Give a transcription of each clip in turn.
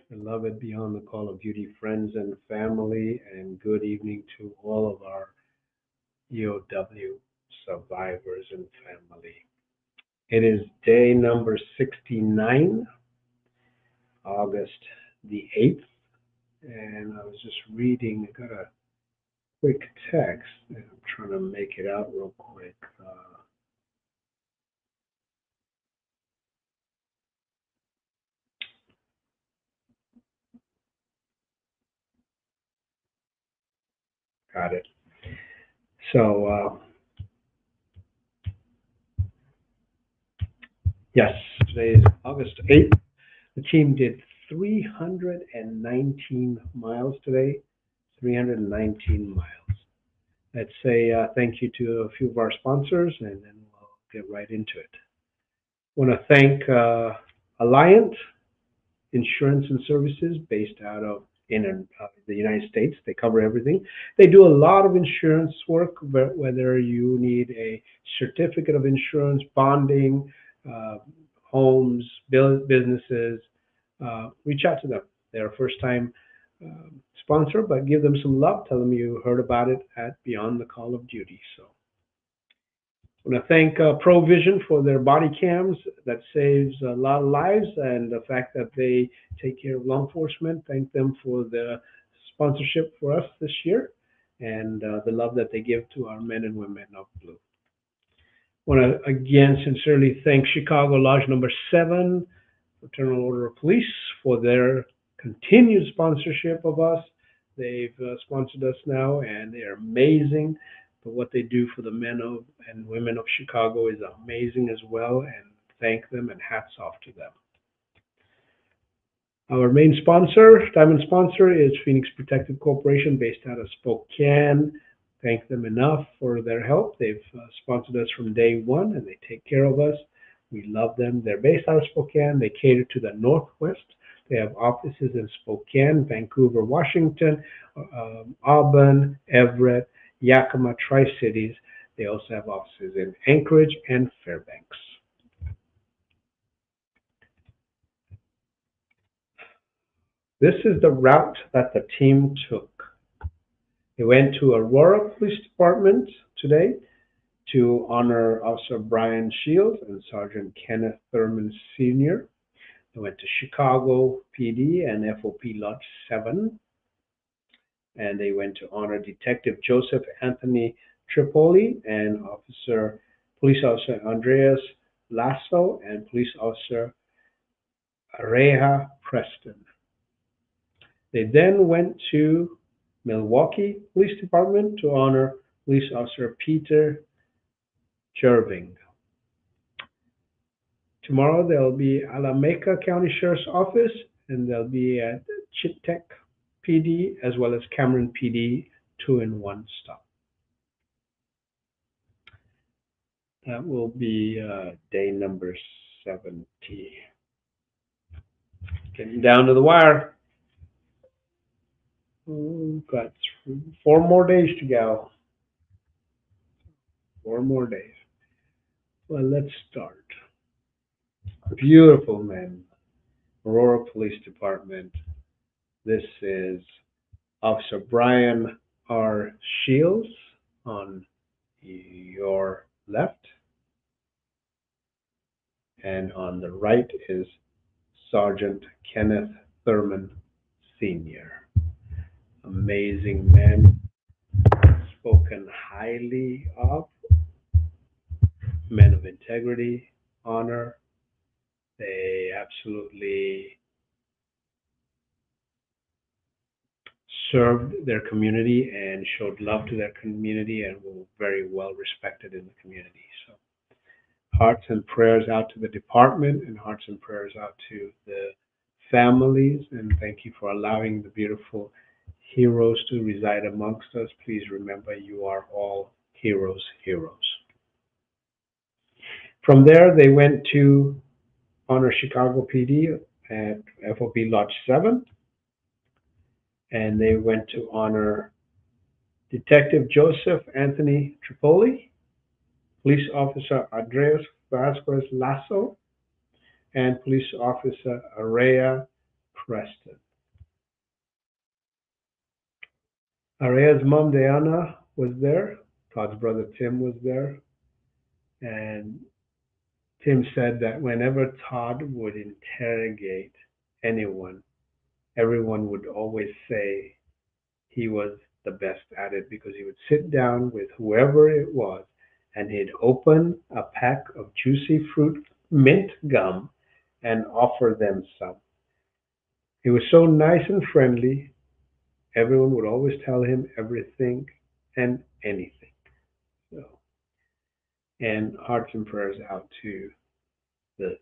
Beloved Beyond the Call of Duty friends and family, and good evening to all of our EOW survivors and family. It is day number 69, August the 8th, and I was just reading, I got a quick text, and I'm trying to make it out real quick. Got it. So, yes, today is August 8th. The team did 319 miles today, 319 miles. Let's say thank you to a few of our sponsors, and then we'll get right into it. I want to thank Alliant Insurance and Services, based out of in the United States. They cover everything. They do a lot of insurance work, whether you need a certificate of insurance, bonding, uh, homes, businesses. Reach out to them. They're a first-time sponsor, but give them some love. Tell them you heard about it at Beyond the Call of Duty. So I want to thank Provision for their body cams that saves a lot of lives, and the fact that they take care of law enforcement. Thank them for the sponsorship for us this year, and the love that they give to our men and women of blue. I want to again sincerely thank Chicago Lodge Number 7, Fraternal Order of Police, for their continued sponsorship of us. They've sponsored us now, and they are amazing. But what they do for the men of and women of Chicago is amazing as well, and thank them and hats off to them. Our main sponsor, diamond sponsor, is Phoenix Protective Corporation, based out of Spokane. Thank them enough for their help. They've sponsored us from day one, and they take care of us. We love them. They're based out of Spokane. They cater to the Northwest. They have offices in Spokane, Vancouver, Washington, Auburn, Everett, Yakima, Tri-Cities. They also have offices in Anchorage and Fairbanks. This is the route that the team took. They went to Aurora Police Department today to honor Officer Brian Shields and Sergeant Kenneth Thurman Sr. They went to Chicago PD and FOP Lodge 7, and they went to honor Detective Joseph Anthony Tripoli and Police Officer Andreas Lasso and Police Officer Areja Preston. They then went to Milwaukee Police Department to honor Police Officer Peter Jerving. Tomorrow they'll be Alameda County Sheriff's Office, and they'll be at Chittek PD as well as Cameron PD, 2-in-1 stop. That will be day number 70. Getting down to the wire. We've got 4 more days to go. 4 more days. Well, let's start. Beautiful men. Aurora Police Department. This is Officer Brian R. Shields on your left. And on the right is Sergeant Kenneth Thurman Sr. Amazing men, spoken highly of, men of integrity, honor. They absolutely served their community and showed love to their community and were very well respected in the community. So hearts and prayers out to the department, and hearts and prayers out to the families, and thank you for allowing the beautiful heroes to reside amongst us. Please remember, you are all heroes. From there, they went to honor Chicago PD at FOP Lodge 7, and they went to honor Detective Joseph Anthony Tripoli, Police Officer Andreas Vasquez Lasso, and Police Officer Areja Preston. Aria's mom, Diana, was there. Todd's brother, Tim, was there. And Tim said that whenever Todd would interrogate anyone, everyone would always say he was the best at it because he would sit down with whoever it was and he'd open a pack of juicy fruit mint gum and offer them some. He was so nice and friendly, everyone would always tell him everything and anything. So, and hearts and prayers out to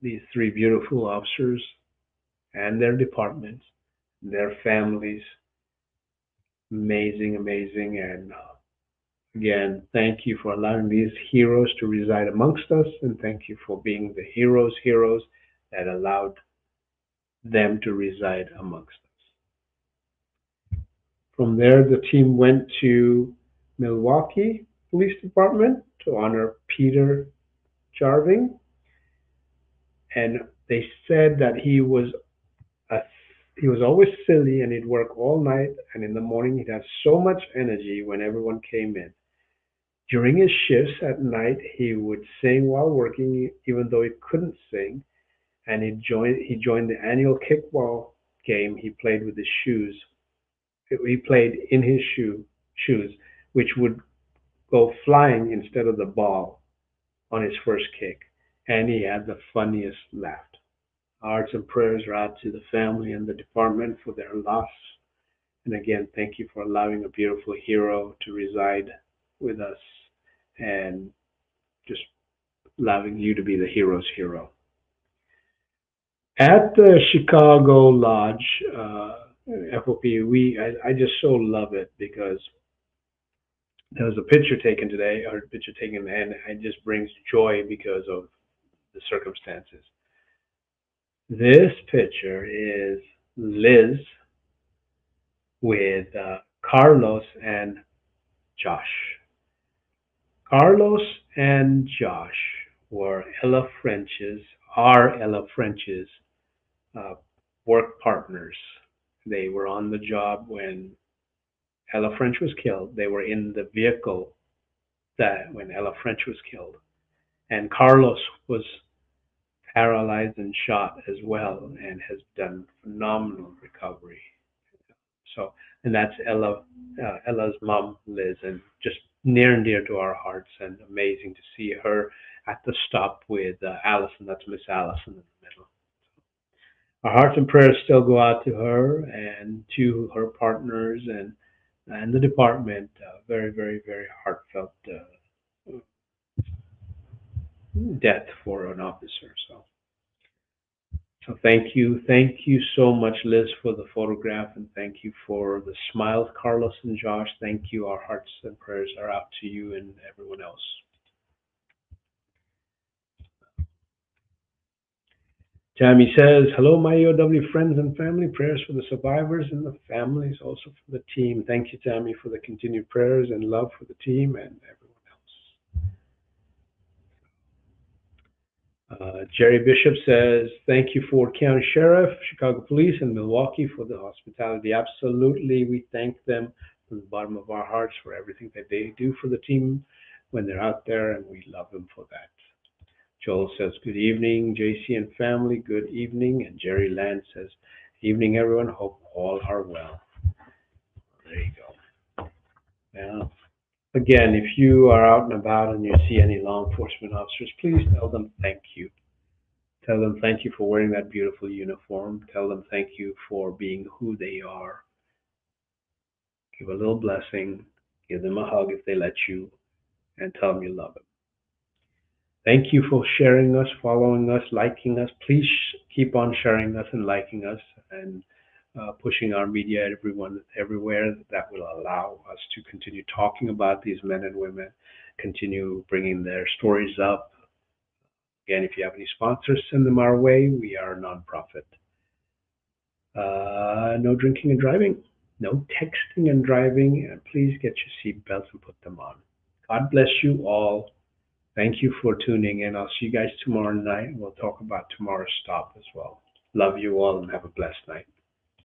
these three beautiful officers and their departments, their families. Amazing, amazing. And again, thank you for allowing these heroes to reside amongst us, and thank you for being the heroes that allowed them to reside amongst us. From there, the team went to Milwaukee Police Department to honor Peter Jarving, and they said that a, he was always silly and he'd work all night, and in the morning he'd have so much energy when everyone came in. During his shifts at night, he would sing while working, even though he couldn't sing, and he joined the annual kickball game. He played with his shoes. He played in his shoes, which would go flying instead of the ball on his first kick, and he had the funniest laugh. Hearts and prayers are out to the family and the department for their loss. And again, thank you for allowing a beautiful hero to reside with us and just allowing you to be the hero's hero. At the Chicago Lodge, FOP, I just so love it because there was a picture taken today, or a picture taken, and it just brings joy because of the circumstances. This picture is Liz with Carlos and Josh. Carlos and Josh were Ella French's uh, work partners. They were on the job when Ella French was killed. They were in the vehicle that when Ella French was killed. And Carlos was paralyzed and shot as well and has done phenomenal recovery. So, and that's Ella's mom, Liz, and just near and dear to our hearts, and amazing to see her at the stop with Allison. That's Miss Allison in the middle. Our hearts and prayers still go out to her and to her partners and the department. Very, very, very heartfelt death for an officer. So thank you so much, Liz, for the photograph, and thank you for the smiles, Carlos and Josh. Thank you. Our hearts and prayers are out to you and everyone else. Tammy says, "Hello, my EOW friends and family. Prayers for the survivors and the families, also for the team." Thank you, Tammy, for the continued prayers and love for the team and everyone else. Jerry Bishop says, "Thank you, Fort County Sheriff, Chicago Police, and Milwaukee for the hospitality." Absolutely. We thank them from the bottom of our hearts for everything that they do for the team when they're out there, and we love them for that. Joel says, "Good evening, JC and family. Good evening." And Jerry Land says, "Evening, everyone. Hope all are well." There you go. Yeah. Again, if you are out and about and you see any law enforcement officers, please tell them thank you. Tell them thank you for wearing that beautiful uniform. Tell them thank you for being who they are. Give a little blessing. Give them a hug if they let you, and tell them you love them. Thank you for sharing us, following us, liking us. Please keep on sharing us and liking us and pushing our media everyone everywhere. That will allow us to continue talking about these men and women, continue bringing their stories up. Again, if you have any sponsors, send them our way. We are a nonprofit. No drinking and driving, no texting and driving, and please get your seatbelts and put them on. God bless you all. Thank you for tuning in. I'll see you guys tomorrow night. We'll talk about tomorrow's stop as well. Love you all and have a blessed night.